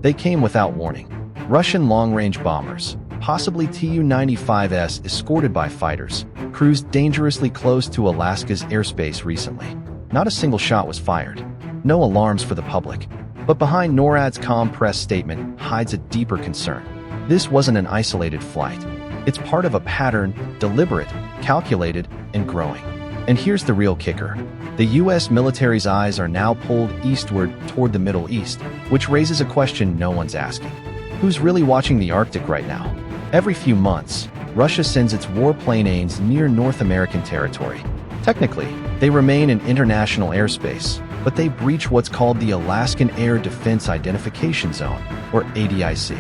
They came without warning. Russian long-range bombers, possibly Tu-95s escorted by fighters, cruised dangerously close to Alaska's airspace recently. Not a single shot was fired. No alarms for the public. But behind NORAD's calm press statement hides a deeper concern. This wasn't an isolated flight. It's part of a pattern, deliberate, calculated, and growing. And here's the real kicker. The U.S. military's eyes are now pulled eastward toward the Middle East, which raises a question no one's asking. Who's really watching the Arctic right now? Every few months, Russia sends its warplanes near North American territory. Technically, they remain in international airspace, but they breach what's called the Alaskan Air Defense Identification Zone, or ADIZ.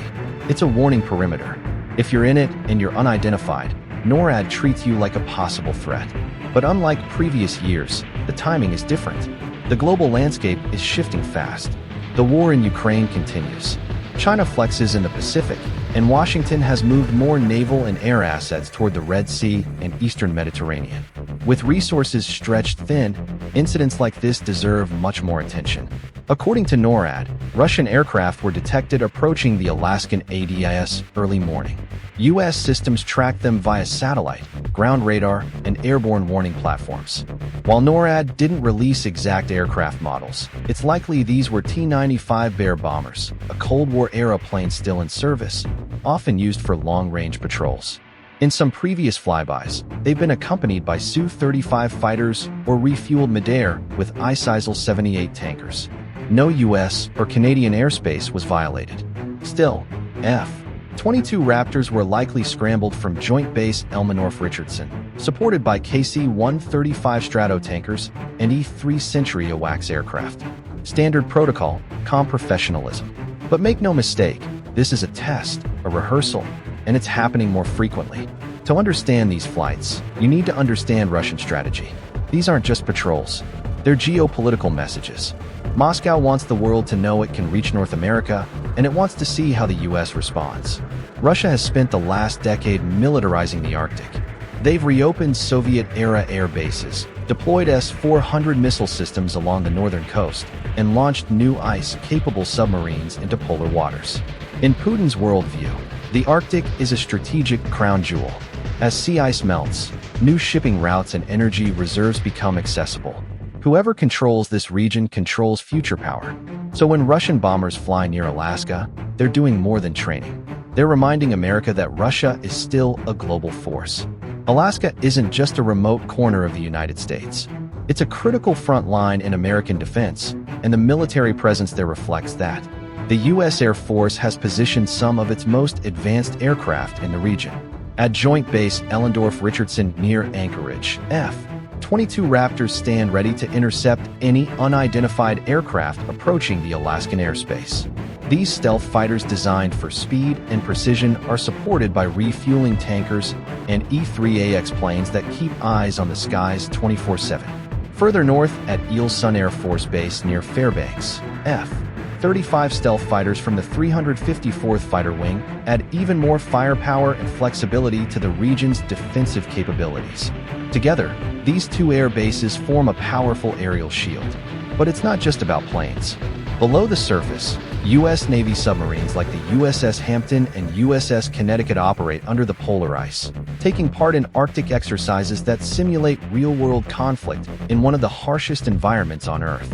It's a warning perimeter. If you're in it and you're unidentified, NORAD treats you like a possible threat. But unlike previous years, the timing is different. The global landscape is shifting fast. The war in Ukraine continues. China flexes in the Pacific, and Washington has moved more naval and air assets toward the Red Sea and Eastern Mediterranean. With resources stretched thin, incidents like this deserve much more attention. According to NORAD, Russian aircraft were detected approaching the Alaskan ADIZ early morning. U.S. systems tracked them via satellite, ground radar, and airborne warning platforms. While NORAD didn't release exact aircraft models, it's likely these were T-95 Bear bombers, a Cold War-era plane still in service, often used for long-range patrols. In some previous flybys, they've been accompanied by Su-35 fighters or refueled mid-air with ISIL 78 tankers. No U.S. or Canadian airspace was violated. Still, F-22 Raptors were likely scrambled from Joint Base Elmendorf-Richardson, supported by KC-135 Strato tankers and E-3 Century AWACS aircraft. Standard protocol, calm professionalism. But make no mistake, this is a test, a rehearsal, and it's happening more frequently. To understand these flights, you need to understand Russian strategy. These aren't just patrols. They're geopolitical messages. Moscow wants the world to know it can reach North America, and it wants to see how the U.S. responds. Russia has spent the last decade militarizing the Arctic. They've reopened Soviet-era air bases, deployed S-400 missile systems along the northern coast, and launched new ice-capable submarines into polar waters. In Putin's worldview, the Arctic is a strategic crown jewel. As sea ice melts, new shipping routes and energy reserves become accessible. Whoever controls this region controls future power. So when Russian bombers fly near Alaska, they're doing more than training. They're reminding America that Russia is still a global force. Alaska isn't just a remote corner of the United States. It's a critical front line in American defense, and the military presence there reflects that. The U.S. Air Force has positioned some of its most advanced aircraft in the region. At Joint Base Elmendorf-Richardson near Anchorage, F-22 Raptors stand ready to intercept any unidentified aircraft approaching the Alaskan airspace. These stealth fighters designed for speed and precision are supported by refueling tankers and E-3AX planes that keep eyes on the skies 24/7. Further north at Eelson Air Force Base near Fairbanks, F-35 stealth fighters from the 354th Fighter Wing add even more firepower and flexibility to the region's defensive capabilities. Together, these two air bases form a powerful aerial shield. But it's not just about planes. Below the surface, U.S. Navy submarines like the USS Hampton and USS Connecticut operate under the polar ice, taking part in Arctic exercises that simulate real-world conflict in one of the harshest environments on Earth.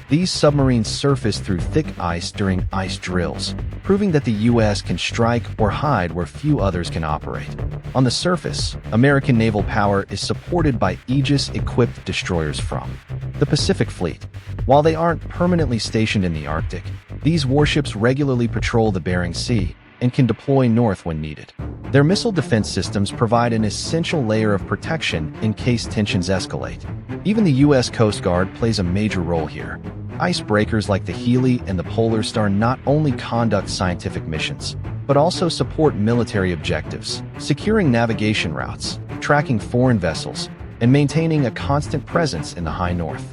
These submarines surface through thick ice during ice drills, proving that the U.S. can strike or hide where few others can operate. On the surface, American naval power is supported by Aegis-equipped destroyers from the Pacific Fleet. While they aren't permanently stationed in the Arctic, these warships regularly patrol the Bering Sea and can deploy north when needed. Their missile defense systems provide an essential layer of protection in case tensions escalate. Even the U.S. Coast Guard plays a major role here. Icebreakers like the Healy and the Polar Star not only conduct scientific missions, but also support military objectives, securing navigation routes, tracking foreign vessels, and maintaining a constant presence in the high north.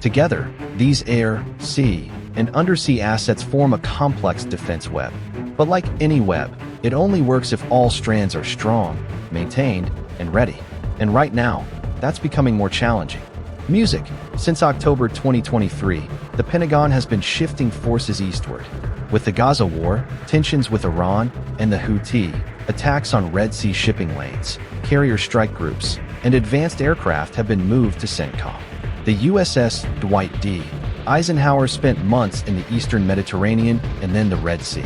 Together, these air, sea, and undersea assets form a complex defense web. But like any web, it only works if all strands are strong, maintained, and ready. And right now, that's becoming more challenging. Music. Since October 2023, the Pentagon has been shifting forces eastward. With the Gaza war, tensions with Iran, and the Houthi, attacks on Red Sea shipping lanes, carrier strike groups, and advanced aircraft have been moved to CENTCOM. The USS Dwight D. Eisenhower spent months in the eastern Mediterranean and then the Red Sea.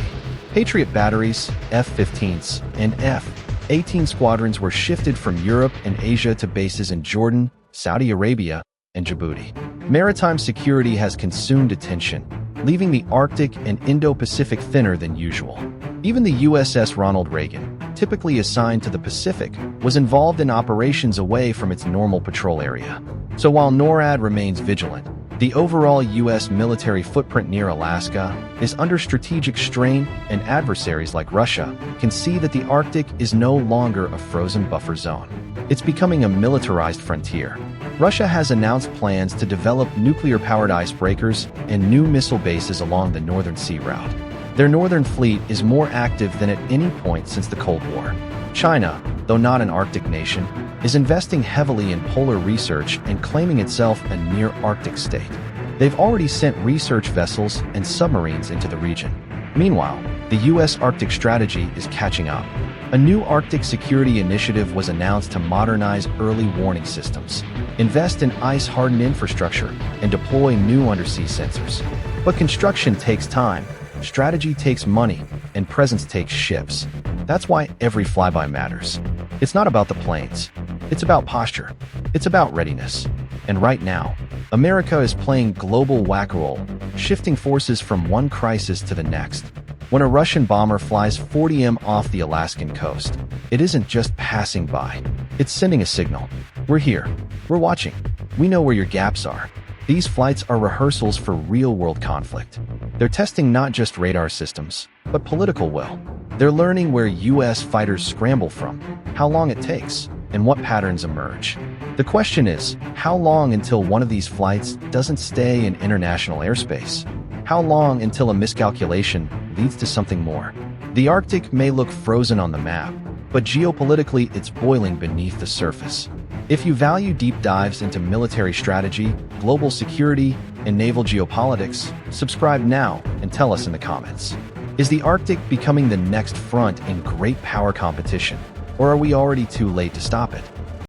Patriot batteries, F-15s, and F-18 squadrons were shifted from Europe and Asia to bases in Jordan, Saudi Arabia, and Djibouti. Maritime security has consumed attention, leaving the Arctic and Indo-Pacific thinner than usual. Even the USS Ronald Reagan, typically assigned to the Pacific, was involved in operations away from its normal patrol area. So while NORAD remains vigilant, the overall U.S. military footprint near Alaska is under strategic strain, and adversaries like Russia can see that the Arctic is no longer a frozen buffer zone. It's becoming a militarized frontier. Russia has announced plans to develop nuclear-powered icebreakers and new missile bases along the Northern Sea route. Their northern fleet is more active than at any point since the Cold War. China, though not an Arctic nation, is investing heavily in polar research and claiming itself a near-Arctic state. They've already sent research vessels and submarines into the region. Meanwhile, the U.S. Arctic strategy is catching up. A new Arctic security initiative was announced to modernize early warning systems, invest in ice-hardened infrastructure, and deploy new undersea sensors. But construction takes time, strategy takes money, and presence takes ships. That's why every flyby matters. It's not about the planes. It's about posture. It's about readiness. And right now, America is playing global whack-a-mole, shifting forces from one crisis to the next. When a Russian bomber flies 40 mi off the Alaskan coast, it isn't just passing by. It's sending a signal. We're here. We're watching. We know where your gaps are. These flights are rehearsals for real-world conflict. They're testing not just radar systems, but political will. They're learning where U.S. fighters scramble from, how long it takes, and what patterns emerge. The question is, how long until one of these flights doesn't stay in international airspace? How long until a miscalculation leads to something more? The Arctic may look frozen on the map, but geopolitically it's boiling beneath the surface. If you value deep dives into military strategy, global security, and naval geopolitics, subscribe now and tell us in the comments. Is the Arctic becoming the next front in great power competition, or are we already too late to stop it?